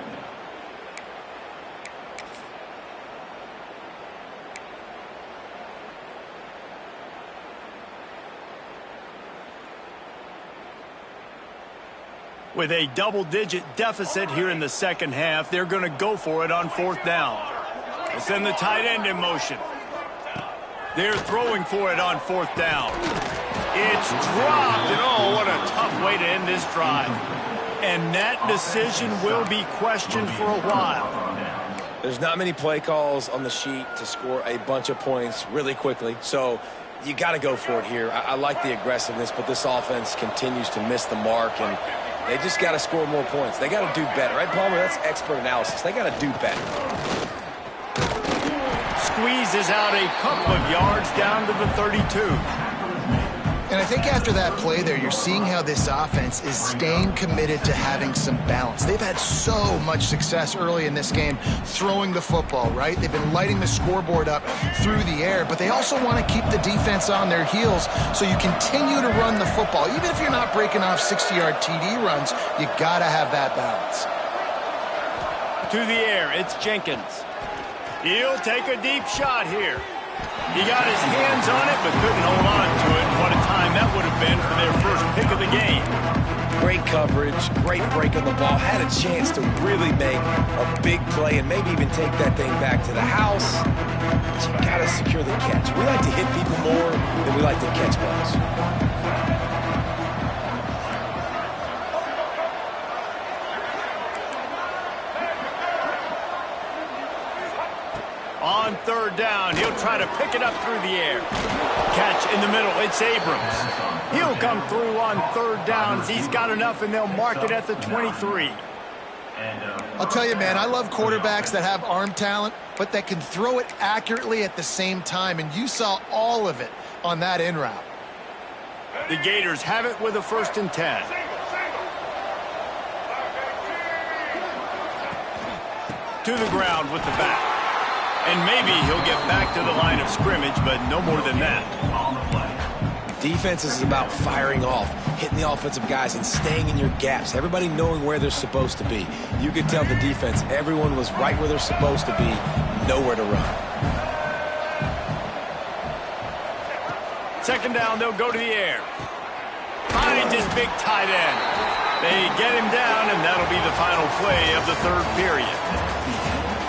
Speaker 1: With a double-digit deficit here in the 2nd half, they're going to go for it on 4th down. They send the tight end in motion. They're throwing for it on 4th down. It's dropped, and oh, what a tough way to end this drive. And that decision will be questioned for a while.
Speaker 3: There's not many play calls on the sheet to score a bunch of points really quickly, so you got to go for it here. I like the aggressiveness, but this offense continues to miss the mark, and they just got to score more points. They got to do better, right, Palmer? That's expert analysis. They got to do better.
Speaker 1: Squeezes out a couple of yards down to the 32.
Speaker 2: And I think after that play there, you're seeing how this offense is staying committed to having some balance. They've had so much success early in this game throwing the football, right? They've been lighting the scoreboard up through the air, but they also want to keep the defense on their heels so you continue to run the football. Even if you're not breaking off 60-yard TD runs, you got to have that balance.
Speaker 1: To the air, it's Jenkins. He'll take a deep shot here. He got his hands on it, but couldn't hold on to it. What a time that would have been for their first pick of the game.
Speaker 3: Great coverage, great break of the ball. Had a chance to really make a big play and maybe even take that thing back to the house. But you got to secure the catch. We like to hit people more than we like to catch balls.
Speaker 1: On 3rd down, he'll try to pick it up through the air. Catch in the middle, it's Abrams. He'll come through on 3rd downs. He's got enough, and they'll mark it at the 23.
Speaker 2: I'll tell you, man, I love quarterbacks that have arm talent, but that can throw it accurately at the same time, and you saw all of it on that in route.
Speaker 1: The Gators have it with a 1st and 10. To the ground with the back. And maybe he'll get back to the line of scrimmage, but no more than that.
Speaker 3: Defense is about firing off, hitting the offensive guys, and staying in your gaps. Everybody knowing where they're supposed to be. You could tell the defense, everyone was right where they're supposed to be, nowhere to run.
Speaker 1: 2nd down, they'll go to the air. Finds his big tight end. They get him down, and that'll be the final play of the 3rd period.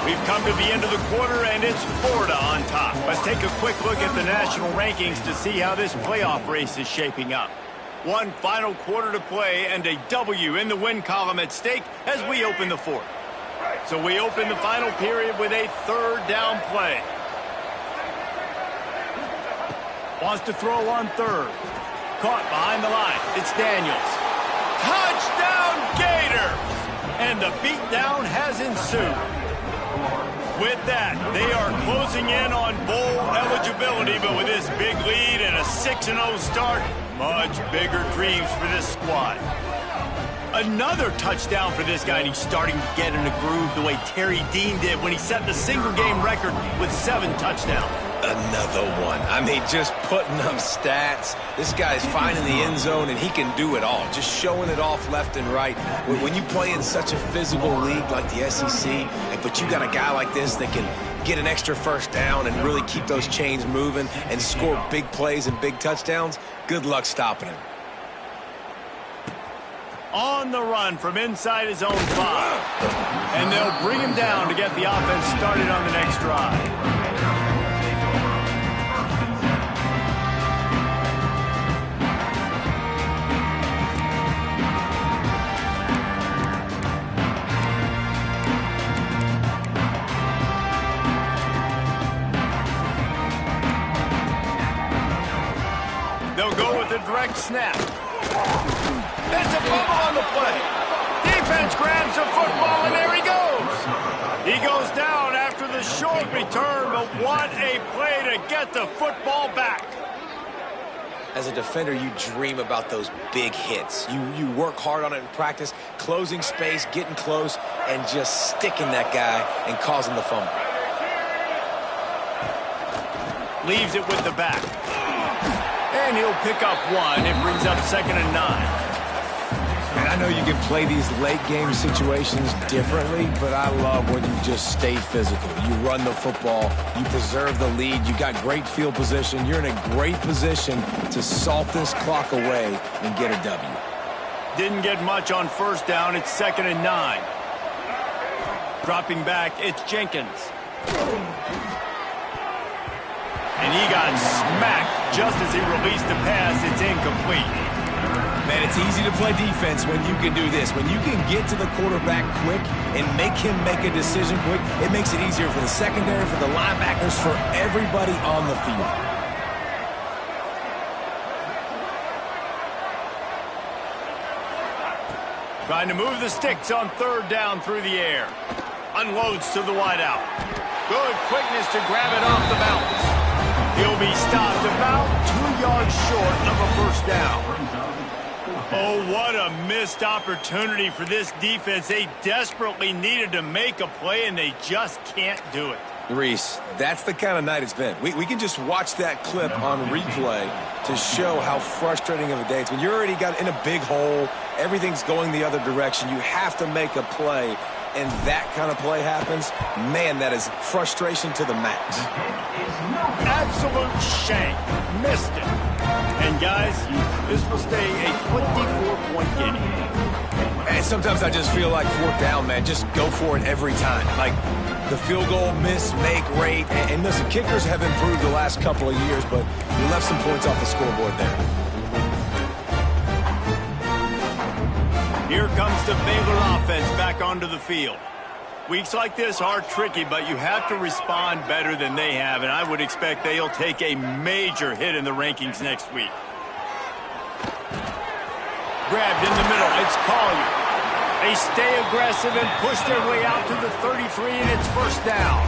Speaker 1: We've come to the end of the quarter, and it's Florida on top. Let's take a quick look at the national rankings to see how this playoff race is shaping up. One final quarter to play, and a W in the win column at stake as we open the 4th. So we open the final period with a 3rd down play. Wants to throw on 3rd. Caught behind the line. It's Daniels. Touchdown, Gators! And the beatdown has ensued. With that, they are closing in on bowl eligibility, but with this big lead and a 6-0 start, much bigger dreams for this squad. Another touchdown for this guy, and he's starting to get in a groove the way Terry Dean did when he set the single-game record with 7 touchdowns.
Speaker 3: Another one. I mean, just putting up stats. This guy's finding the end zone, and he can do it all. Just showing it off left and right. When you play in such a physical league like the SEC, but you got a guy like this that can get an extra first down and really keep those chains moving and score big plays and big touchdowns, good luck stopping him.
Speaker 1: On the run from inside his own 5. And they'll bring him down to get the offense started on the next drive. They'll go with a direct snap. There's a fumble on the play. Defense grabs the football, and there he goes. He goes down after the short return, but what a play to get the football back.
Speaker 3: As a defender, you dream about those big hits. You work hard on it in practice, closing space, getting close, and just sticking that guy and causing the fumble.
Speaker 1: Leaves it with the back. And he'll pick up 1. It brings up 2nd and 9.
Speaker 3: And I know you can play these late-game situations differently, but I love when you just stay physical. You run the football. You preserve the lead. You got great field position. You're in a great position to salt this clock away and get a W.
Speaker 1: Didn't get much on first down. It's 2nd and 9. Dropping back, it's Jenkins. And he got smacked just as he released the pass. It's incomplete.
Speaker 3: Man, it's easy to play defense when you can do this. When you can get to the quarterback quick and make him make a decision quick, it makes it easier for the secondary, for the linebackers, for everybody on the field.
Speaker 1: Trying to move the sticks on 3rd down through the air. Unloads to the wideout. Good quickness to grab it off the bounce. He'll be stopped about 2 yards short of a first down. Oh, what a missed opportunity for this defense. They desperately needed to make a play, and they just can't do it.
Speaker 3: Reese, that's the kind of night it's been. We can just watch that clip on replay to show how frustrating of a day it's been. You already got in a big hole. Everything's going the other direction. You have to make a play, and that kind of play happens. Man, that is frustration to the max.
Speaker 1: Absolute shame. Missed it. And, guys, this will stay a 24-point game.
Speaker 3: And sometimes I just feel like 4th down, man. Just go for it every time. Like, the field goal, miss, make, rate. And listen, kickers have improved the last couple of years, but you left some points off the scoreboard there.
Speaker 1: Here comes the Baylor offense back onto the field. Weeks like this are tricky, but you have to respond better than they have, and I would expect they'll take a major hit in the rankings next week. Grabbed in the middle, it's Collier. They stay aggressive and push their way out to the 33, and it's first down.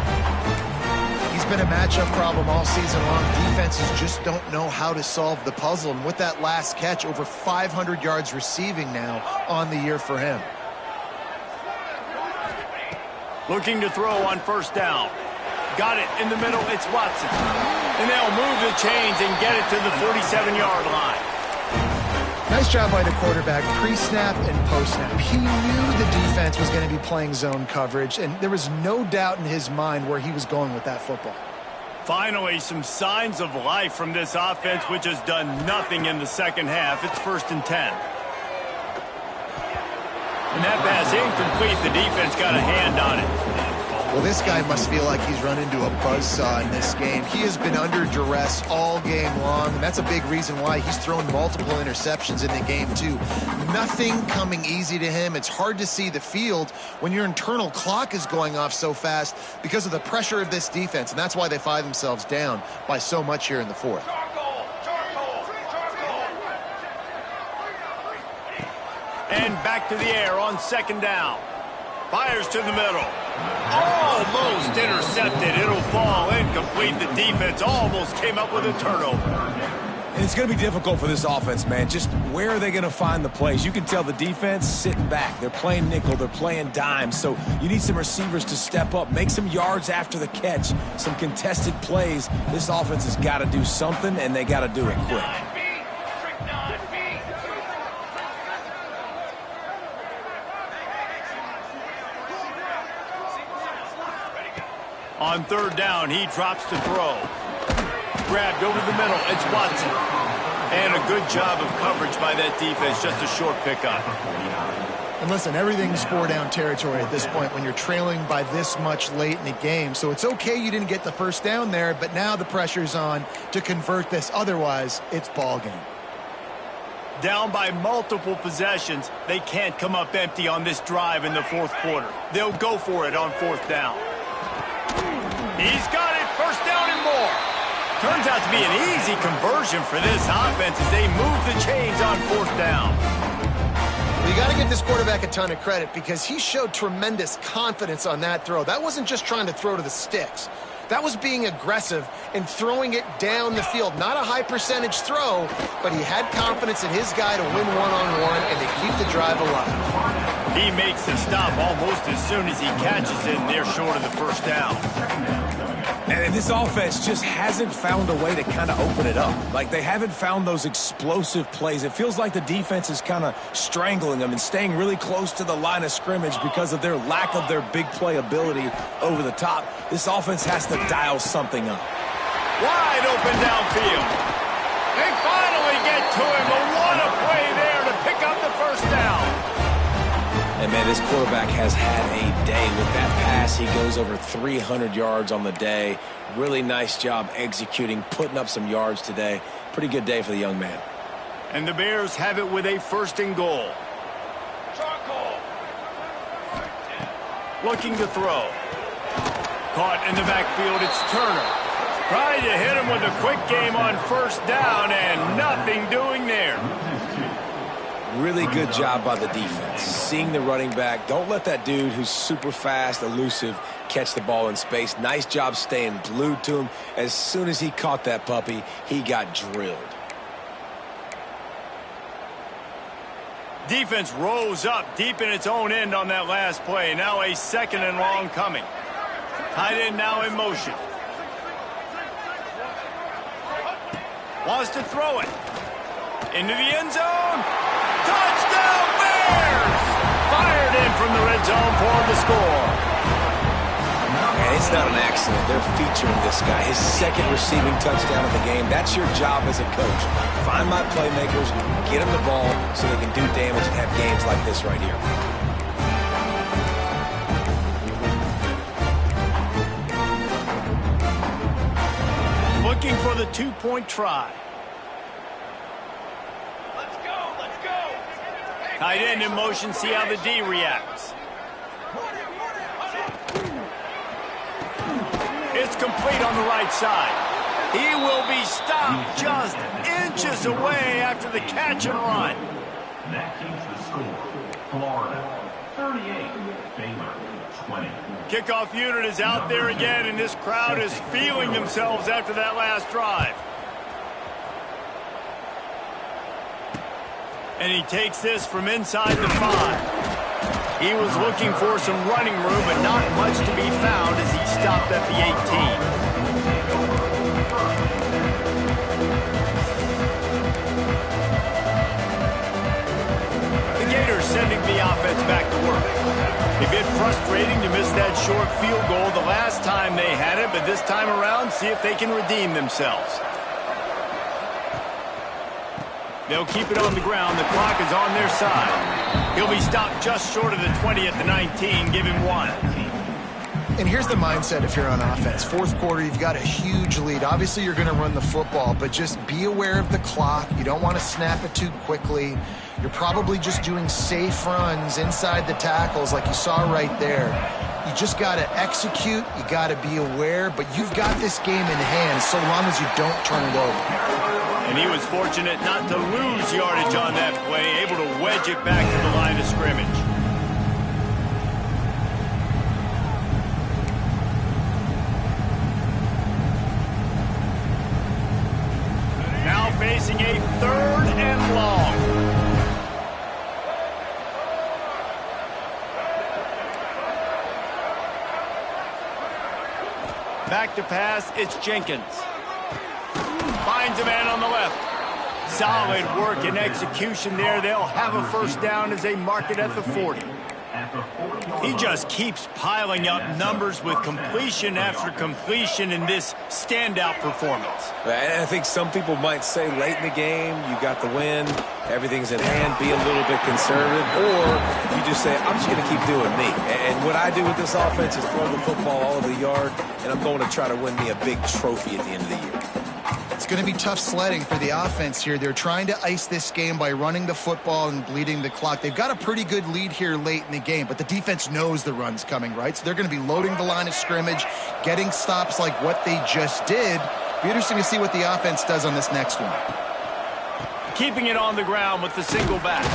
Speaker 2: He's been a matchup problem all season long. Defenses just don't know how to solve the puzzle, and with that last catch, over 500 yards receiving now on the year for him.
Speaker 1: Looking to throw on first down. Got it in the middle, it's Watson. And they'll move the chains and get it to the 47-yard line.
Speaker 2: Nice job by the quarterback, pre-snap and post-snap. He knew the defense was going to be playing zone coverage, and there was no doubt in his mind where he was going with that football.
Speaker 1: Finally, some signs of life from this offense, which has done nothing in the second half. It's 1st and 10. And that pass incomplete. The defense got a hand on it.
Speaker 2: Well, this guy must feel like he's run into a buzzsaw in this game. He has been under duress all game long, and that's a big reason why he's thrown multiple interceptions in the game, too. Nothing coming easy to him. It's hard to see the field when your internal clock is going off so fast because of the pressure of this defense, and that's why they find themselves down by so much here in the 4th.
Speaker 1: And back to the air on 2nd down. Fires to the middle. Almost intercepted. It'll fall incomplete. The defense almost came up with a turnover.
Speaker 3: And it's going to be difficult for this offense, man. Just where are they going to find the plays? You can tell the defense sitting back. They're playing nickel. They're playing dime. So you need some receivers to step up, make some yards after the catch, some contested plays. This offense has got to do something, and they got to do it quick.
Speaker 1: On third down, he drops to throw. Grabbed over the middle. It's Watson. And a good job of coverage by that defense. Just a short pickup.
Speaker 2: And listen, everything's four-down territory at this point when you're trailing by this much late in the game. So it's okay you didn't get the first down there, but now the pressure's on to convert this. Otherwise, it's ball game.
Speaker 1: Down by multiple possessions, they can't come up empty on this drive in the fourth quarter. They'll go for it on fourth down. He's got it. First down and more. Turns out to be an easy conversion for this offense as they move the chains on fourth down.
Speaker 2: Well, you got to give this quarterback a ton of credit because he showed tremendous confidence on that throw. That wasn't just trying to throw to the sticks. That was being aggressive and throwing it down the field. Not a high percentage throw, but he had confidence in his guy to win one-on-one and to keep the drive alive.
Speaker 1: He makes the stop almost as soon as he catches it, and they're short of the first down.
Speaker 3: And this offense just hasn't found a way to kind of open it up. Like, they haven't found those explosive plays. It feels like the defense is kind of strangling them and staying really close to the line of scrimmage because of their lack of their big play ability over the top. This offense has to dial something up.
Speaker 1: Wide open downfield. They finally get to him, but what a play there to pick up the first down.
Speaker 3: And, man, this quarterback has had a day with that pass. He goes over 300 yards on the day. Really nice job executing, putting up some yards today. Pretty good day for the young man.
Speaker 1: And the Bears have it with a first and goal. Looking to throw. Caught in the backfield, it's Turner. Trying to hit him with a quick game on first down, and nothing doing there.
Speaker 3: Really good job by the defense. Seeing the running back. Don't let that dude who's super fast, elusive, catch the ball in space. Nice job staying glued to him. As soon as he caught that puppy, he got drilled.
Speaker 1: Defense rose up deep in its own end on that last play. Now a second and long coming. Tight end now in motion. Wants to throw it. Into the end zone. Touchdown Bears! Fired in from the red zone for the score.
Speaker 3: And it's not an accident. They're featuring this guy. His second receiving touchdown of the game. That's your job as a coach. Find my playmakers, get them the ball so they can do damage and have games like this right here.
Speaker 1: Looking for the two-point try. Tight end in motion, see how the D reacts. It's complete on the right side. He will be stopped just inches away after the catch and run.
Speaker 4: That keeps the score. Florida 38, Baylor 20.
Speaker 1: Kickoff unit is out there again, and this crowd is feeling themselves after that last drive. And he takes this from inside the 5. He was looking for some running room, but not much to be found as he stopped at the 18. The Gators sending the offense back to work. A bit frustrating to miss that short field goal the last time they had it, but this time around, see if they can redeem themselves. They'll keep it on the ground. The clock is on their side. He'll be stopped just short of the 20 at the 19. Give him 1.
Speaker 2: And here's the mindset if you're on offense. Fourth quarter, you've got a huge lead. Obviously, you're going to run the football, but just be aware of the clock. You don't want to snap it too quickly. You're probably just doing safe runs inside the tackles like you saw right there. You just got to execute. You got to be aware, but you've got this game in hand so long as you don't turn it over.
Speaker 1: And he was fortunate not to lose yardage on that play, able to wedge it back to the line of scrimmage. Now facing facing a 3rd and long. Back to pass, it's Jenkins. Finds a man on the left. Solid work and execution there. They'll have a first down as they mark it at the 40. He just keeps piling up numbers with completion after completion in this standout performance.
Speaker 3: And I think some people might say late in the game, you got the win, everything's in hand, be a little bit conservative, or you just say, I'm just going to keep doing me. And what I do with this offense is throw the football all over the yard, and I'm going to try to win me a big trophy at the end of the year.
Speaker 2: It's going to be tough sledding for the offense here. They're trying to ice this game by running the football and bleeding the clock. They've got a pretty good lead here late in the game, but the defense knows the run's coming, right? So they're going to be loading the line of scrimmage, getting stops like what they just did. Be interesting to see what the offense does on this next one.
Speaker 1: Keeping it on the ground with the single back.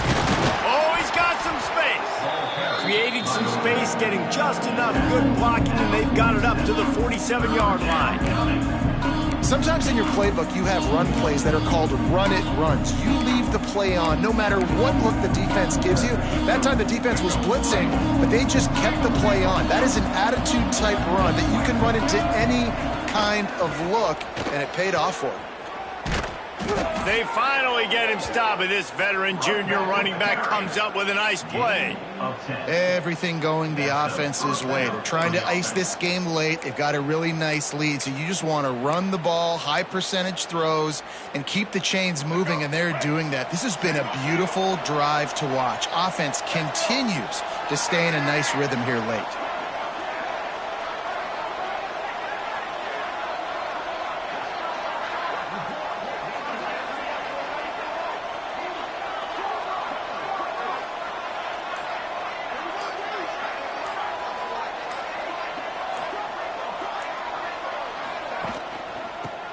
Speaker 1: Oh, he's got some space. Creating some space, getting just enough good blocking, and they've got it up to the 47-yard line.
Speaker 2: Sometimes in your playbook, you have run plays that are called run-it runs. You leave the play on no matter what look the defense gives you. That time the defense was blitzing, but they just kept the play on. That is an attitude-type run that you can run into any kind of look, and it paid off for them.
Speaker 1: They finally get him stopped, and this veteran junior running back comes up with a nice play.
Speaker 2: Everything going the offense's way. They're trying to ice this game late. They've got a really nice lead, so you just want to run the ball, high percentage throws, and keep the chains moving, and they're doing that. This has been a beautiful drive to watch. Offense continues to stay in a nice rhythm here late.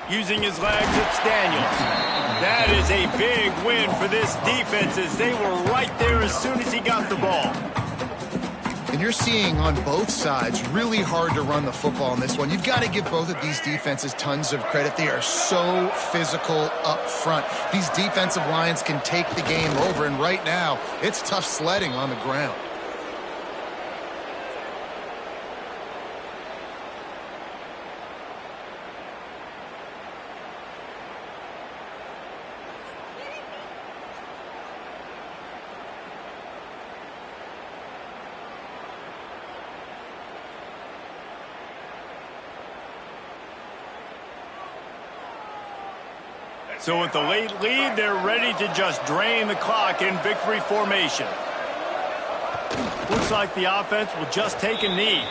Speaker 1: Using his legs, it's Daniels. That is a big win for this defense as they were right there as soon as he got the ball.
Speaker 2: And you're seeing on both sides really hard to run the football in this one. You've got to give both of these defenses tons of credit. They are so physical up front. These defensive lines can take the game over, and right now it's tough sledding on the ground.
Speaker 1: So with the late lead, they're ready to just drain the clock in victory formation. Looks like the offense will just take a knee.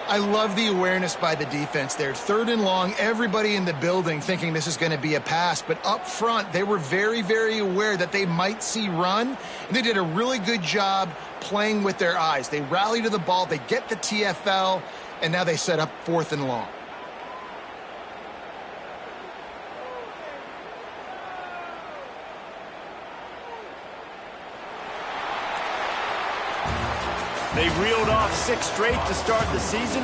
Speaker 2: I love the awareness by the defense there. 3rd and long, everybody in the building thinking this is going to be a pass, but up front, they were very, very aware that they might see run, and they did a really good job playing with their eyes. They rally to the ball, they get the TFL, and now they set up 4th and long.
Speaker 1: They reeled off 6 straight to start the season.